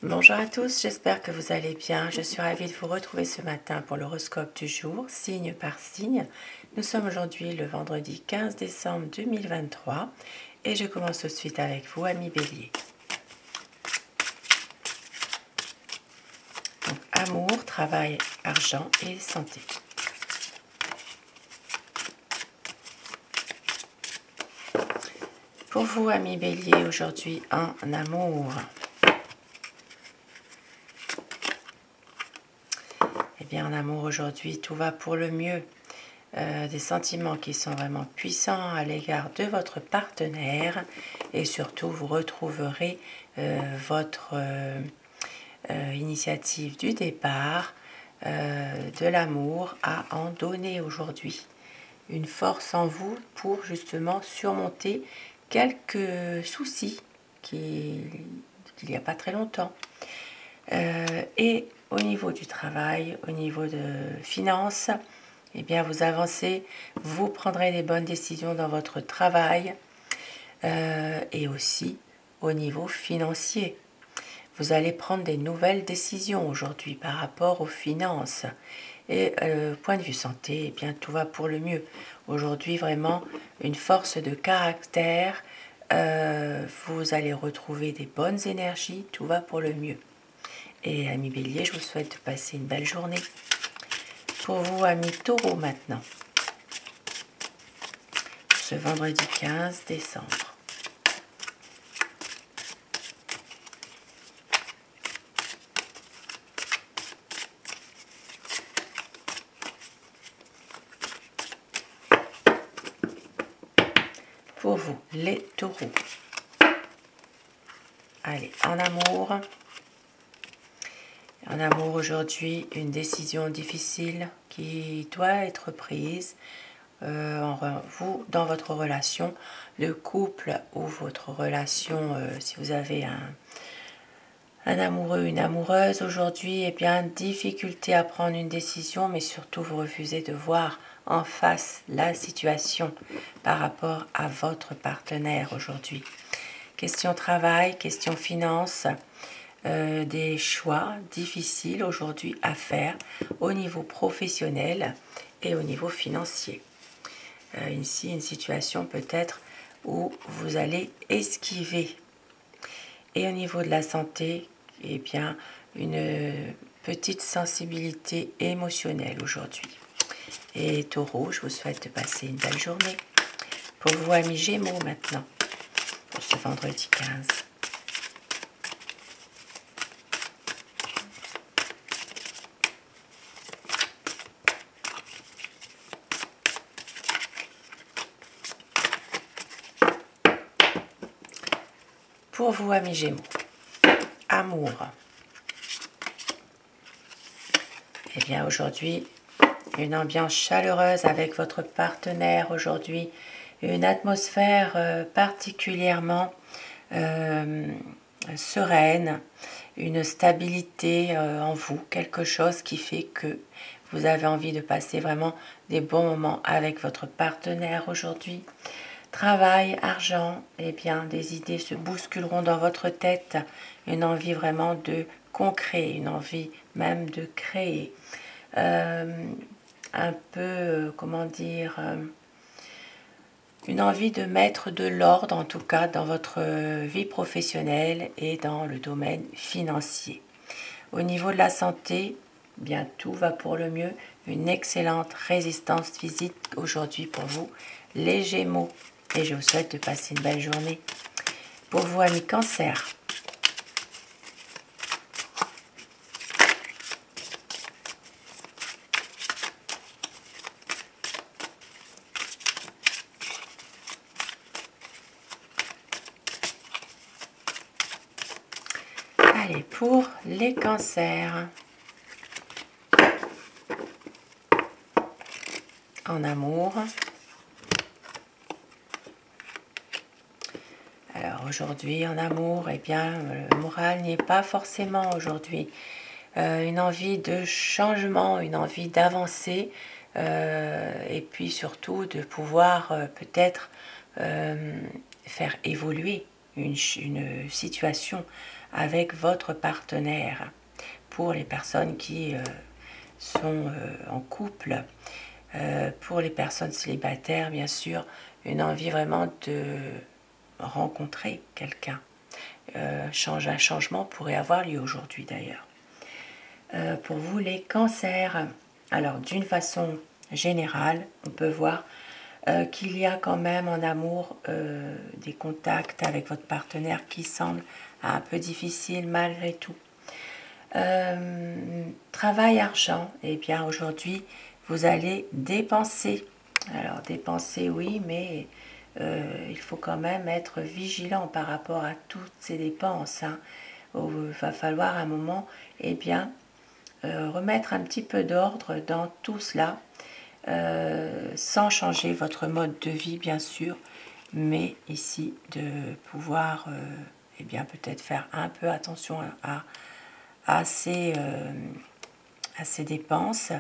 Bonjour à tous, j'espère que vous allez bien. Je suis ravie de vous retrouver ce matin pour l'horoscope du jour, signe par signe. Nous sommes aujourd'hui le vendredi 15 décembre 2023 et je commence tout de suite avec vous, amis Bélier. Donc, amour, travail, argent et santé. Pour vous, amis Bélier, aujourd'hui en amour. Eh bien, en amour aujourd'hui, tout va pour le mieux. Des sentiments qui sont vraiment puissants à l'égard de votre partenaire et surtout vous retrouverez votre initiative du départ, de l'amour à en donner aujourd'hui. Une force en vous pour justement surmonter quelques soucis qu'il n'y a pas très longtemps. Et au niveau du travail, au niveau de finances, eh bien vous avancez, vous prendrez les bonnes décisions dans votre travail et aussi au niveau financier. Vous allez prendre des nouvelles décisions aujourd'hui par rapport aux finances. Et point de vue santé, eh bien tout va pour le mieux. Aujourd'hui, vraiment, une force de caractère. Vous allez retrouver des bonnes énergies, tout va pour le mieux. Et amis Bélier, je vous souhaite de passer une belle journée. Pour vous, amis Taureau, maintenant, ce vendredi 15 décembre. Pour vous, les taureaux. Allez, en amour. En amour aujourd'hui, une décision difficile qui doit être prise. Vous, dans votre relation de couple ou votre relation, si vous avez un amoureux, une amoureuse aujourd'hui, eh bien, difficulté à prendre une décision, mais surtout vous refusez de voir en face la situation par rapport à votre partenaire aujourd'hui. Question travail, question finance, des choix difficiles aujourd'hui à faire au niveau professionnel et au niveau financier. Ici, une situation peut-être où vous allez esquiver. Et au niveau de la santé, eh bien, une petite sensibilité émotionnelle aujourd'hui. Et Taureau, je vous souhaite de passer une belle journée. Pour vous, amis Gémeaux, maintenant, pour ce vendredi 15. Pour vous, amis Gémeaux, amour. Eh bien, aujourd'hui, une ambiance chaleureuse avec votre partenaire aujourd'hui, une atmosphère particulièrement sereine, une stabilité en vous, quelque chose qui fait que vous avez envie de passer vraiment des bons moments avec votre partenaire aujourd'hui. Travail, argent, eh bien, des idées se bousculeront dans votre tête, une envie vraiment de concret, une envie même de créer. Un peu, comment dire, une envie de mettre de l'ordre, en tout cas, dans votre vie professionnelle et dans le domaine financier. Au niveau de la santé, bien, tout va pour le mieux. Une excellente résistance physique aujourd'hui pour vous, les Gémeaux. Et je vous souhaite de passer une belle journée. Pour vous, amis Cancer. Allez, pour les cancers. En amour. Alors aujourd'hui, en amour, eh bien, le moral n'y est pas forcément aujourd'hui. Une envie de changement, une envie d'avancer et puis surtout de pouvoir peut-être faire évoluer une situation avec votre partenaire. Pour les personnes qui sont en couple, pour les personnes célibataires, bien sûr, une envie vraiment de rencontrer quelqu'un. Un changement pourrait avoir lieu aujourd'hui d'ailleurs. Pour vous les cancers, alors d'une façon générale, on peut voir qu'il y a quand même en amour des contacts avec votre partenaire qui semblent un peu difficiles malgré tout. Travail, argent, et bien aujourd'hui vous allez dépenser. Alors dépenser oui, mais il faut quand même être vigilant par rapport à toutes ces dépenses. Hein. Il va falloir à un moment remettre un petit peu d'ordre dans tout cela, sans changer votre mode de vie bien sûr, mais ici de pouvoir peut-être faire un peu attention à ces dépenses.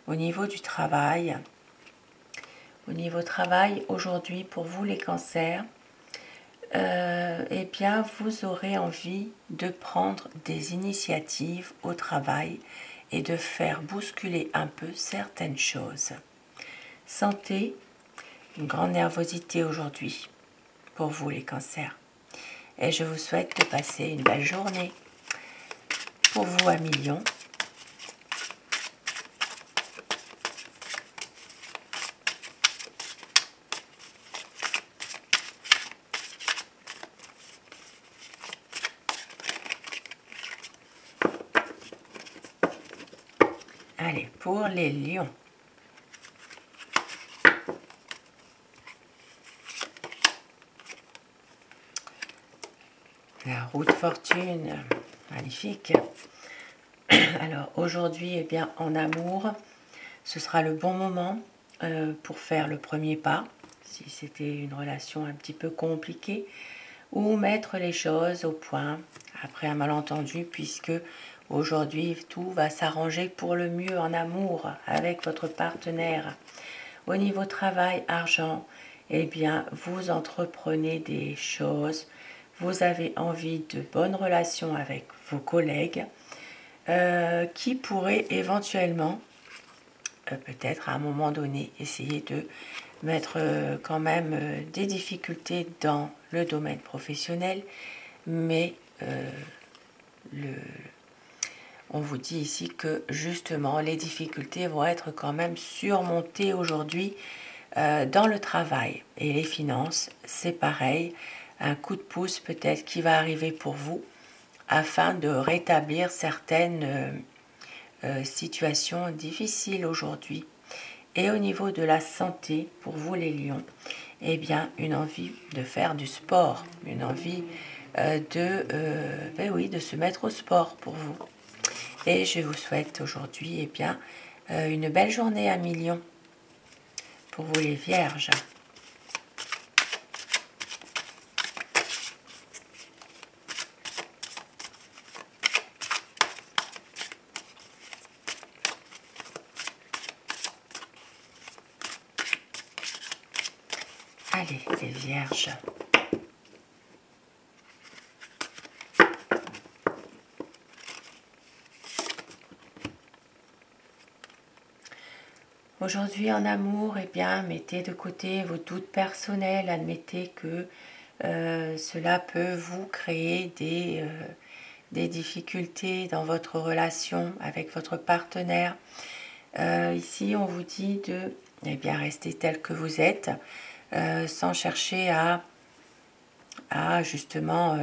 Au niveau du travail, aujourd'hui pour vous les cancers, vous aurez envie de prendre des initiatives au travail et de faire bousculer un peu certaines choses. Santé, une grande nervosité aujourd'hui pour vous les cancers. Et je vous souhaite de passer une belle journée. Pour vous, 1 million. Allez, pour les lions. La roue de fortune, magnifique. Alors aujourd'hui, en amour, ce sera le bon moment pour faire le premier pas, si c'était une relation un petit peu compliquée, ou mettre les choses au point après un malentendu, puisque aujourd'hui tout va s'arranger pour le mieux en amour avec votre partenaire. Au niveau travail, argent, vous entreprenez des choses, vous avez envie de bonnes relations avec vos collègues, qui pourraient éventuellement, peut-être à un moment donné, essayer de mettre quand même des difficultés dans le domaine professionnel, mais on vous dit ici que justement les difficultés vont être quand même surmontées aujourd'hui dans le travail. Et les finances, c'est pareil, un coup de pouce peut-être qui va arriver pour vous afin de rétablir certaines situations difficiles aujourd'hui. Et au niveau de la santé, pour vous les lions, une envie de faire du sport, une envie de se mettre au sport pour vous. Et je vous souhaite aujourd'hui une belle journée, 1 million. Pour vous les vierges. Allez, les vierges. Aujourd'hui en amour, mettez de côté vos doutes personnels, admettez que cela peut vous créer des difficultés dans votre relation avec votre partenaire. Ici, on vous dit de rester tel que vous êtes, sans chercher à justement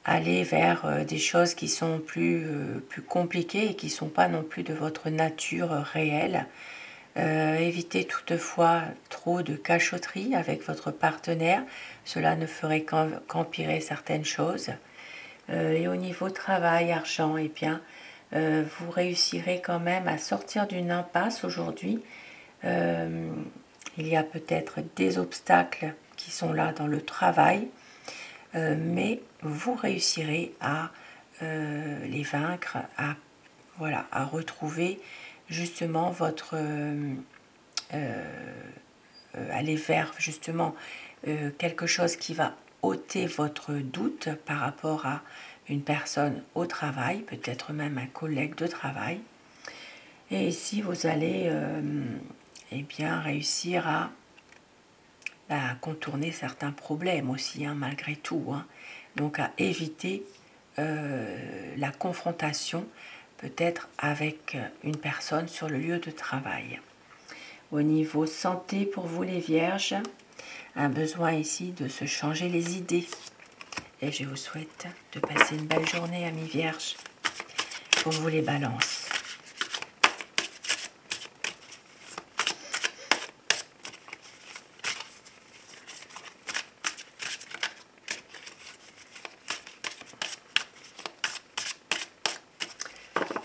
aller vers des choses qui sont plus compliquées et qui ne sont pas non plus de votre nature réelle. Évitez toutefois trop de cachotterie avec votre partenaire, cela ne ferait qu'empirer certaines choses. Et au niveau travail, argent, vous réussirez quand même à sortir d'une impasse aujourd'hui. Il y a peut-être des obstacles qui sont là dans le travail, mais vous réussirez à les vaincre, à retrouver justement votre aller vers justement quelque chose qui va ôter votre doute par rapport à une personne au travail, peut-être même un collègue de travail. Et ici, vous allez eh bien, réussir à contourner certains problèmes aussi, hein, malgré tout. Hein. Donc à éviter la confrontation peut-être avec une personne sur le lieu de travail. Au niveau santé pour vous les vierges, un besoin ici de se changer les idées. Et je vous souhaite de passer une belle journée, amis vierges. Pour vous les balances.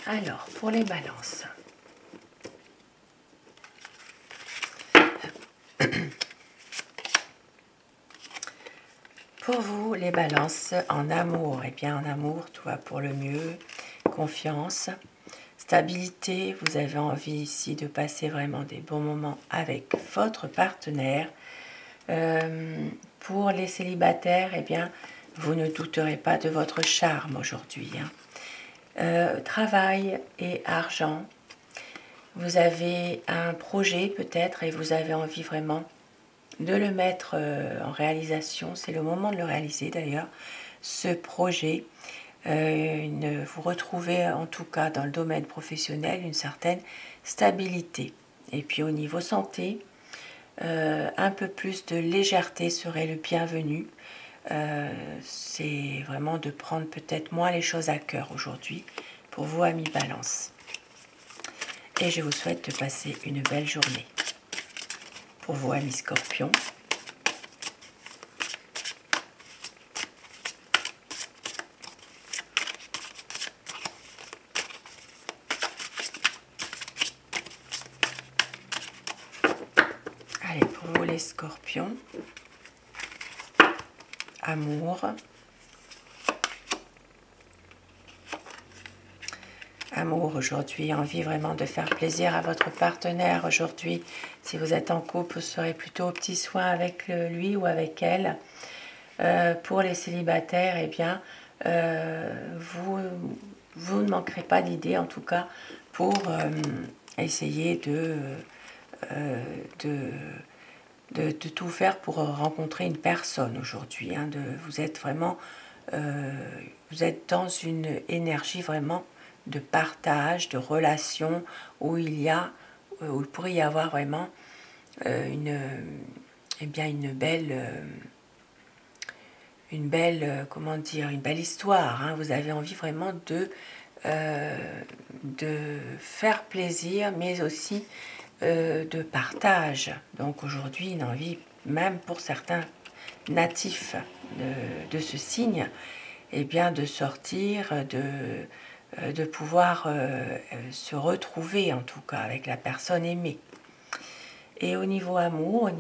Alors, pour les balances. Pour vous, les balances en amour, eh bien en amour, tout va pour le mieux, confiance, stabilité, vous avez envie ici de passer vraiment des bons moments avec votre partenaire. Pour les célibataires, eh bien, vous ne douterez pas de votre charme aujourd'hui. Hein. Travail et argent, vous avez un projet peut-être et vous avez envie vraiment de le mettre en réalisation, c'est le moment de le réaliser d'ailleurs, ce projet. Vous retrouvez en tout cas dans le domaine professionnel une certaine stabilité. Et puis au niveau santé, un peu plus de légèreté serait le bienvenu. C'est vraiment de prendre peut-être moins les choses à cœur aujourd'hui pour vous, amis Balance. Et je vous souhaite de passer une belle journée. Pour vous, amis Scorpion. Allez, pour vous les Scorpions. Amour. Amour aujourd'hui, envie vraiment de faire plaisir à votre partenaire aujourd'hui. Si vous êtes en couple, vous serez plutôt au petit soin avec lui ou avec elle. Pour les célibataires, eh bien, vous ne manquerez pas d'idées en tout cas pour essayer de tout faire pour rencontrer une personne aujourd'hui. Hein, vous êtes vraiment, vous êtes dans une énergie vraiment de partage, de relation où il pourrait y avoir vraiment une belle histoire. Hein. Vous avez envie vraiment de faire plaisir, mais aussi de partage. Donc aujourd'hui, une envie, même pour certains natifs de ce signe, eh bien de sortir, de pouvoir se retrouver en tout cas avec la personne aimée. Et au niveau amour, au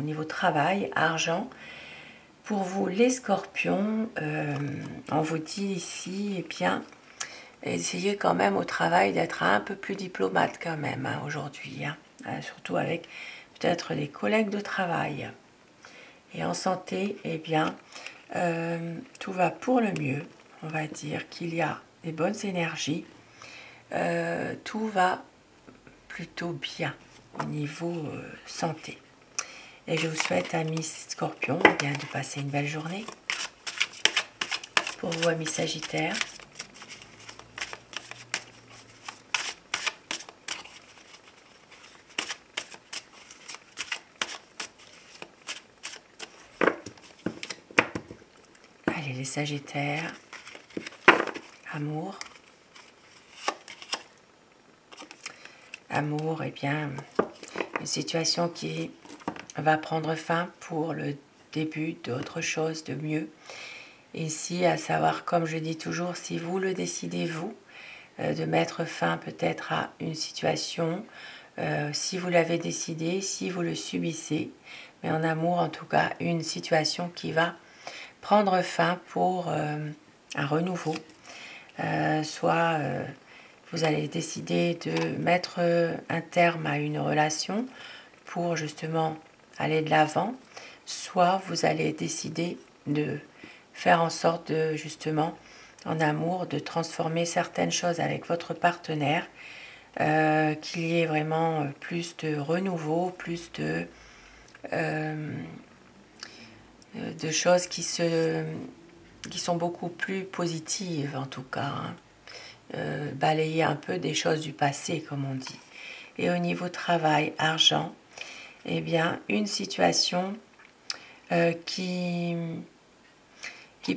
niveau travail, argent, pour vous les Scorpions, on vous dit ici, eh bien, essayez quand même au travail d'être un peu plus diplomate quand même hein, aujourd'hui, hein, surtout avec peut-être les collègues de travail. Et en santé, eh bien, tout va pour le mieux. On va dire qu'il y a des bonnes énergies. Tout va plutôt bien au niveau santé. Et je vous souhaite, amis Scorpions, eh bien, de passer une belle journée. Pour vous, amis Sagittaires, allez les Sagittaires, amour. Amour, eh bien, une situation qui va prendre fin pour le début d'autre chose de mieux. Ici, à savoir, comme je dis toujours, si vous le décidez, vous, de mettre fin peut-être à une situation, si vous l'avez décidé, si vous le subissez, mais en amour, en tout cas, une situation qui va prendre fin pour un renouveau, soit vous allez décider de mettre un terme à une relation pour justement aller de l'avant, soit vous allez décider de faire en sorte de, justement, en amour, de transformer certaines choses avec votre partenaire, qu'il y ait vraiment plus de renouveau, plus de choses qui sont beaucoup plus positives en tout cas, hein. Balayer un peu des choses du passé comme on dit. Et au niveau travail, argent, eh bien une situation qui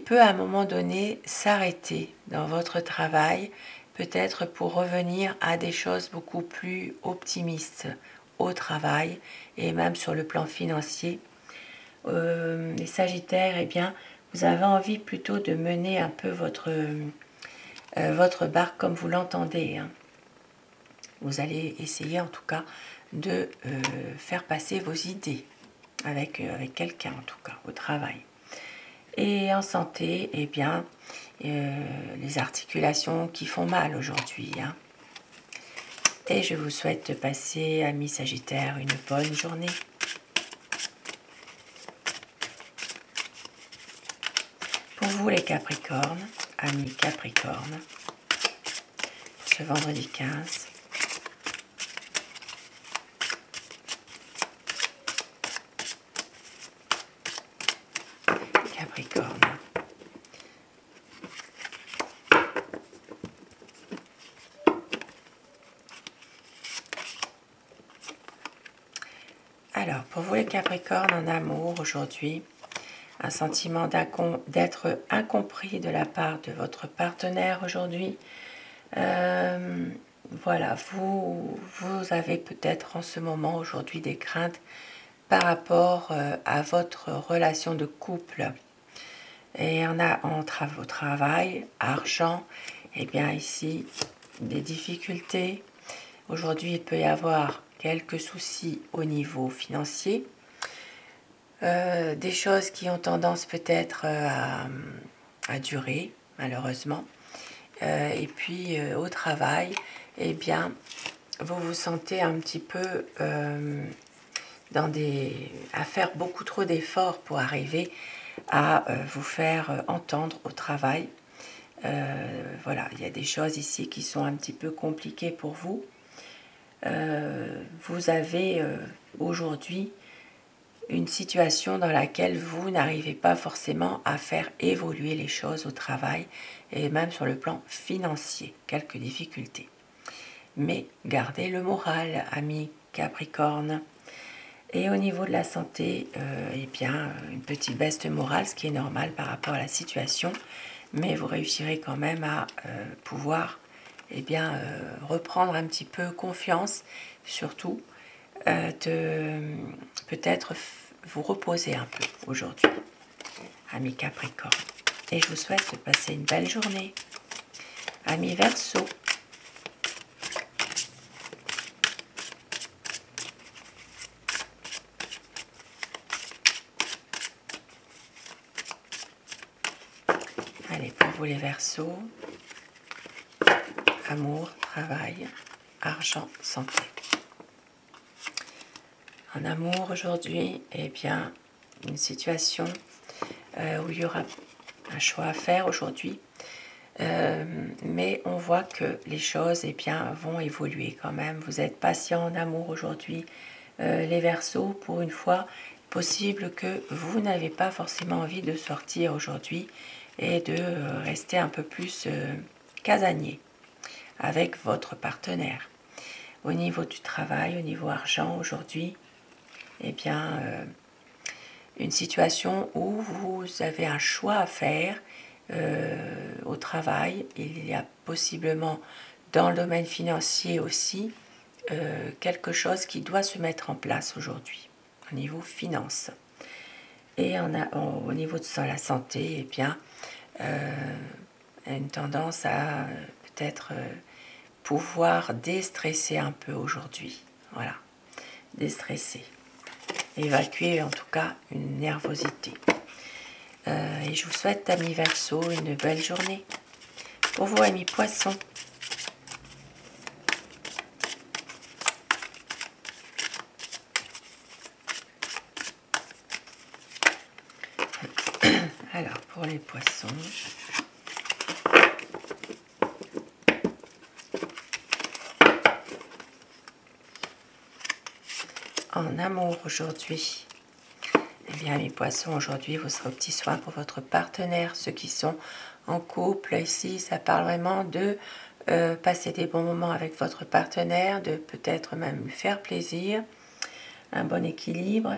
peut à un moment donné s'arrêter dans votre travail, peut-être pour revenir à des choses beaucoup plus optimistes au travail et même sur le plan financier. Les Sagittaires, eh bien, vous avez envie plutôt de mener un peu votre barque comme vous l'entendez, hein. Vous allez essayer en tout cas de faire passer vos idées avec quelqu'un en tout cas au travail. Et en santé, eh bien, les articulations qui font mal aujourd'hui, hein. Et je vous souhaite de passer, amis Sagittaires, une bonne journée. Pour vous les Capricornes, amis Capricornes, ce vendredi 15, Capricorne. Alors, pour vous les Capricornes, en amour aujourd'hui, un sentiment d'être incompris de la part de votre partenaire aujourd'hui. Voilà, vous avez peut-être en ce moment aujourd'hui des craintes par rapport à votre relation de couple. Et on a au travail, argent, et bien ici, des difficultés. Aujourd'hui, il peut y avoir quelques soucis au niveau financier. Des choses qui ont tendance peut-être à durer, malheureusement. Et puis, au travail, eh bien, vous vous sentez un petit peu à faire beaucoup trop d'efforts pour arriver à vous faire entendre au travail. Voilà, il y a des choses ici qui sont un petit peu compliquées pour vous. Vous avez aujourd'hui une situation dans laquelle vous n'arrivez pas forcément à faire évoluer les choses au travail et même sur le plan financier, quelques difficultés. Mais gardez le moral, amis Capricorne. Et au niveau de la santé, eh bien, une petite baisse de morale, ce qui est normal par rapport à la situation, mais vous réussirez quand même à pouvoir eh bien, reprendre un petit peu confiance, surtout de peut-être vous reposer un peu aujourd'hui, amis Capricorne. Et je vous souhaite de passer une belle journée. Amis Verseau, allez, pour vous les Verseaux, amour, travail, argent, santé. En amour aujourd'hui, eh bien, une situation où il y aura un choix à faire aujourd'hui, mais on voit que les choses eh bien, vont évoluer quand même. Vous êtes patient en amour aujourd'hui, les Verseaux, pour une fois, possible que vous n'avez pas forcément envie de sortir aujourd'hui et de rester un peu plus casanier avec votre partenaire. Au niveau du travail, au niveau argent aujourd'hui, eh bien, une situation où vous avez un choix à faire au travail. Il y a possiblement dans le domaine financier aussi quelque chose qui doit se mettre en place aujourd'hui au niveau finance. Et au niveau de la santé, eh bien, une tendance à peut-être pouvoir déstresser un peu aujourd'hui. Voilà, déstresser. Évacuer en tout cas une nervosité. Et je vous souhaite, amis Verseau, une belle journée. Pour vous, amis Poissons, pour les poissons. En amour aujourd'hui, eh bien mes poissons, aujourd'hui vous serez au petit soin pour votre partenaire, ceux qui sont en couple. Ici ça parle vraiment de passer des bons moments avec votre partenaire, de peut-être même lui faire plaisir, un bon équilibre,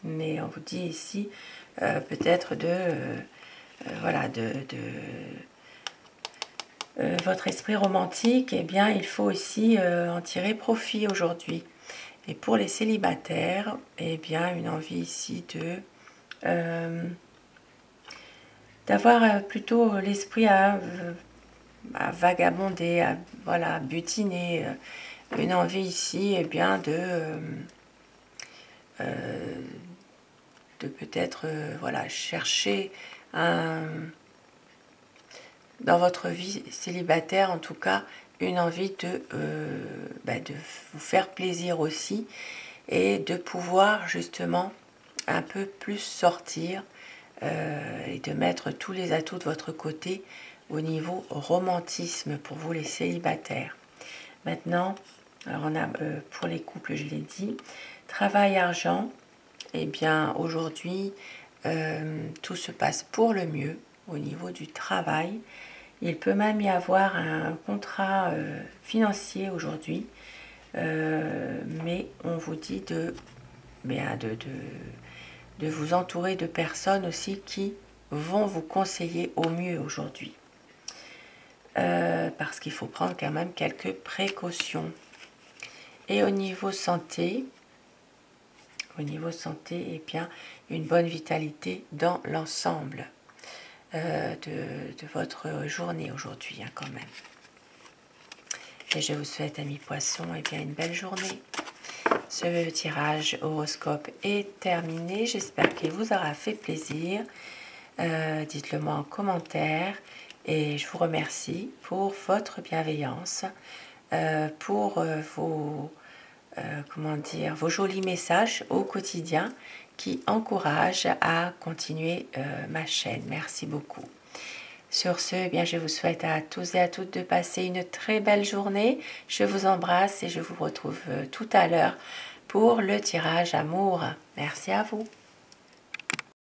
mais on vous dit ici peut-être voilà, votre esprit romantique, eh bien il faut aussi en tirer profit aujourd'hui. Et pour les célibataires, eh bien, une envie ici d'avoir plutôt l'esprit à vagabonder, à voilà, butiner. Une envie ici, eh bien, de peut-être voilà, chercher dans votre vie célibataire, en tout cas, une envie de vous faire plaisir aussi et de pouvoir justement un peu plus sortir et de mettre tous les atouts de votre côté au niveau romantisme pour vous les célibataires. Maintenant, alors on a pour les couples, je l'ai dit, travail, argent, et bien aujourd'hui tout se passe pour le mieux au niveau du travail. Il peut même y avoir un contrat financier aujourd'hui, mais on vous dit de vous entourer de personnes aussi qui vont vous conseiller au mieux aujourd'hui. Parce qu'il faut prendre quand même quelques précautions. Et au niveau santé, eh bien, une bonne vitalité dans l'ensemble de votre journée aujourd'hui, hein, quand même. Et je vous souhaite, amis poissons, eh bien, une belle journée. Ce tirage horoscope est terminé. J'espère qu'il vous aura fait plaisir. Dites-le moi en commentaire. Et je vous remercie pour votre bienveillance, pour vos jolis messages au quotidien qui encouragent à continuer ma chaîne. Merci beaucoup. Sur ce, eh bien, je vous souhaite à tous et à toutes de passer une très belle journée. Je vous embrasse et je vous retrouve tout à l'heure pour le tirage amour. Merci à vous.